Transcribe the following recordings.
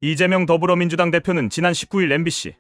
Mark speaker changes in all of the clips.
Speaker 1: 이재명 더불어민주당 대표는 지난 19일 MBC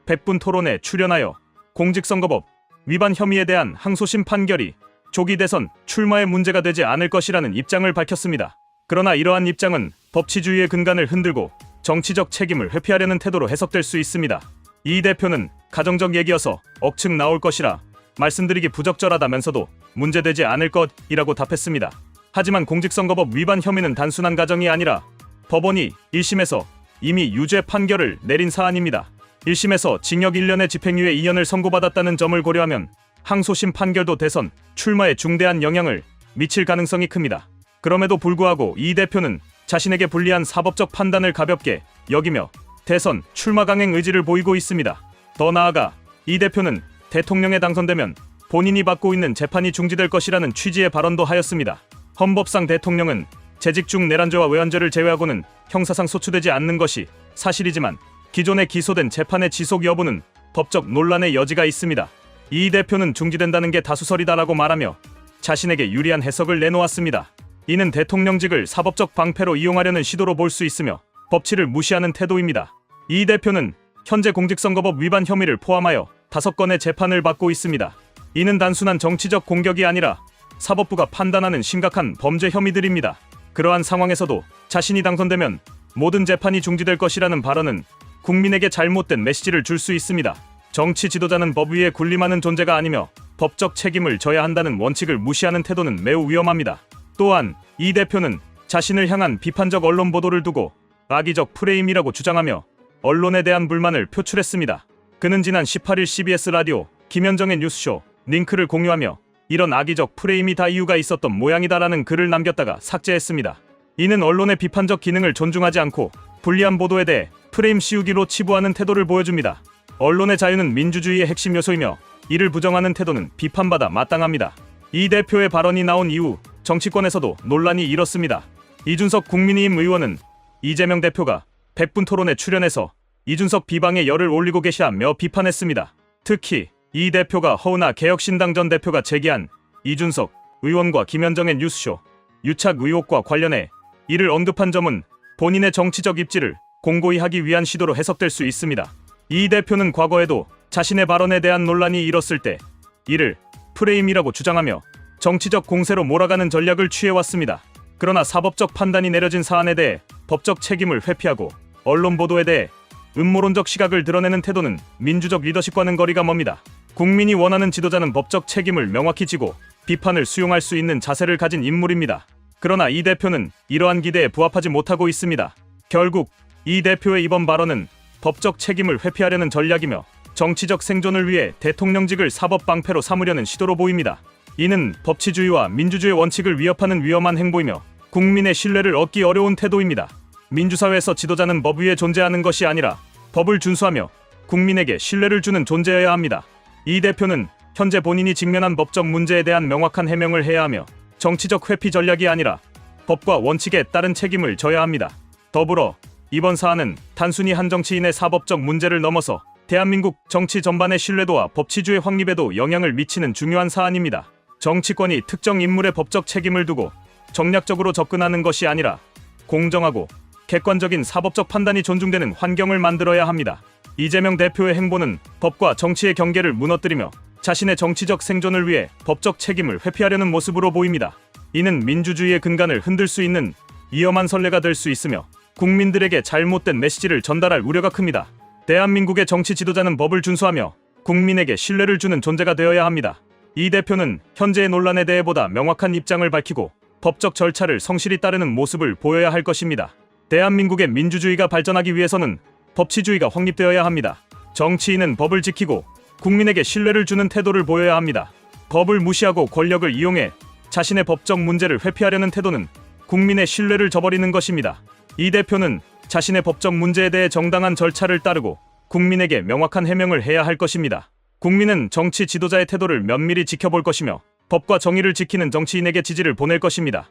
Speaker 1: 100분 토론에 출연하여 공직선거법 위반 혐의에 대한 항소심 판결이 조기 대선 출마에 문제가 되지 않을 것이라는 입장을 밝혔습니다. 그러나 이러한 입장은 법치주의의 근간을 흔들고 정치적 책임을 회피하려는 태도로 해석될 수 있습니다. 이 대표는 가정적 얘기여서 억측 나올 것이라 말씀드리기 부적절하다면서도 문제되지 않을 것이라고 답했습니다. 하지만 공직선거법 위반 혐의는 단순한 가정이 아니라 법원이 1심에서 이미 유죄 판결을 내린 사안입니다. 1심에서 징역 1년에 집행유예 2년을 선고받았다는 점을 고려하면 항소심 판결도 대선 출마에 중대한 영향을 미칠 가능성이 큽니다. 그럼에도 불구하고 이 대표는 자신에게 불리한 사법적 판단을 가볍게 여기며 대선 출마 강행 의지를 보이고 있습니다. 더 나아가 이 대표는 대통령에 당선되면 본인이 받고 있는 재판이 중지될 것이라는 취지의 발언도 하였습니다. 헌법상 대통령은 재직 중 내란죄와 외환죄를 제외하고는 형사상 소추되지 않는 것이 사실이지만 기존에 기소된 재판의 지속 여부는 법적 논란의 여지가 있습니다. 이 대표는 중지된다는 게 다수설이다라고 말하며 자신에게 유리한 해석을 내놓았습니다. 이는 대통령직을 사법적 방패로 이용하려는 시도로 볼 수 있으며 법치를 무시하는 태도입니다. 이 대표는 현재 공직선거법 위반 혐의를 포함하여 5건의 재판을 받고 있습니다. 이는 단순한 정치적 공격이 아니라 사법부가 판단하는 심각한 범죄 혐의들입니다. 그러한 상황에서도 자신이 당선되면 모든 재판이 중지될 것이라는 발언은 국민에게 잘못된 메시지를 줄 수 있습니다. 정치 지도자는 법 위에 군림하는 존재가 아니며 법적 책임을 져야 한다는 원칙을 무시하는 태도는 매우 위험합니다. 또한 이 대표는 자신을 향한 비판적 언론 보도를 두고 악의적 프레임이라고 주장하며 언론에 대한 불만을 표출했습니다. 그는 지난 18일 CBS 라디오 김현정의 뉴스쇼 링크를 공유하며 이런 악의적 프레임이 다 이유가 있었던 모양이다라는 글을 남겼다가 삭제했습니다. 이는 언론의 비판적 기능을 존중하지 않고 불리한 보도에 대해 프레임 씌우기로 치부하는 태도를 보여줍니다. 언론의 자유는 민주주의의 핵심 요소이며 이를 부정하는 태도는 비판받아 마땅합니다. 이 대표의 발언이 나온 이후 정치권에서도 논란이 일었습니다. 이준석 국민의힘 의원은 이재명 대표가 100분 토론에 출연해서 이준석 비방에 열을 올리고 계시다며 비판했습니다. 특히 이 대표가 허은하 개혁신당 전 대표가 제기한 이준석 의원과 김현정의 뉴스쇼 유착 의혹과 관련해 이를 언급한 점은 본인의 정치적 입지를 공고히 하기 위한 시도로 해석될 수 있습니다. 이 대표는 과거에도 자신의 발언에 대한 논란이 일었을 때 이를 프레임이라고 주장하며 정치적 공세로 몰아가는 전략을 취해왔습니다. 그러나 사법적 판단이 내려진 사안에 대해 법적 책임을 회피하고 언론 보도에 대해 음모론적 시각을 드러내는 태도는 민주적 리더십과는 거리가 멉니다. 국민이 원하는 지도자는 법적 책임을 명확히 지고 비판을 수용할 수 있는 자세를 가진 인물입니다. 그러나 이 대표는 이러한 기대에 부합하지 못하고 있습니다. 결국 이 대표의 이번 발언은 법적 책임을 회피하려는 전략이며 정치적 생존을 위해 대통령직을 사법 방패로 삼으려는 시도로 보입니다. 이는 법치주의와 민주주의 원칙을 위협하는 위험한 행보이며 국민의 신뢰를 얻기 어려운 태도입니다. 민주사회에서 지도자는 법 위에 존재하는 것이 아니라 법을 준수하며 국민에게 신뢰를 주는 존재여야 합니다. 이 대표는 현재 본인이 직면한 법적 문제에 대한 명확한 해명을 해야 하며 정치적 회피 전략이 아니라 법과 원칙에 따른 책임을 져야 합니다. 더불어 이번 사안은 단순히 한 정치인의 사법적 문제를 넘어서 대한민국 정치 전반의 신뢰도와 법치주의 확립에도 영향을 미치는 중요한 사안입니다. 정치권이 특정 인물의 법적 책임을 두고 정략적으로 접근하는 것이 아니라 공정하고 객관적인 사법적 판단이 존중되는 환경을 만들어야 합니다. 이재명 대표의 행보는 법과 정치의 경계를 무너뜨리며 자신의 정치적 생존을 위해 법적 책임을 회피하려는 모습으로 보입니다. 이는 민주주의의 근간을 흔들 수 있는 위험한 선례가 될 수 있으며 국민들에게 잘못된 메시지를 전달할 우려가 큽니다. 대한민국의 정치 지도자는 법을 준수하며 국민에게 신뢰를 주는 존재가 되어야 합니다. 이 대표는 현재의 논란에 대해 보다 명확한 입장을 밝히고 법적 절차를 성실히 따르는 모습을 보여야 할 것입니다. 대한민국의 민주주의가 발전하기 위해서는 법치주의가 확립되어야 합니다. 정치인은 법을 지키고 국민에게 신뢰를 주는 태도를 보여야 합니다. 법을 무시하고 권력을 이용해 자신의 법적 문제를 회피하려는 태도는 국민의 신뢰를 저버리는 것입니다. 이 대표는 자신의 법적 문제에 대해 정당한 절차를 따르고 국민에게 명확한 해명을 해야 할 것입니다. 국민은 정치 지도자의 태도를 면밀히 지켜볼 것이며 법과 정의를 지키는 정치인에게 지지를 보낼 것입니다.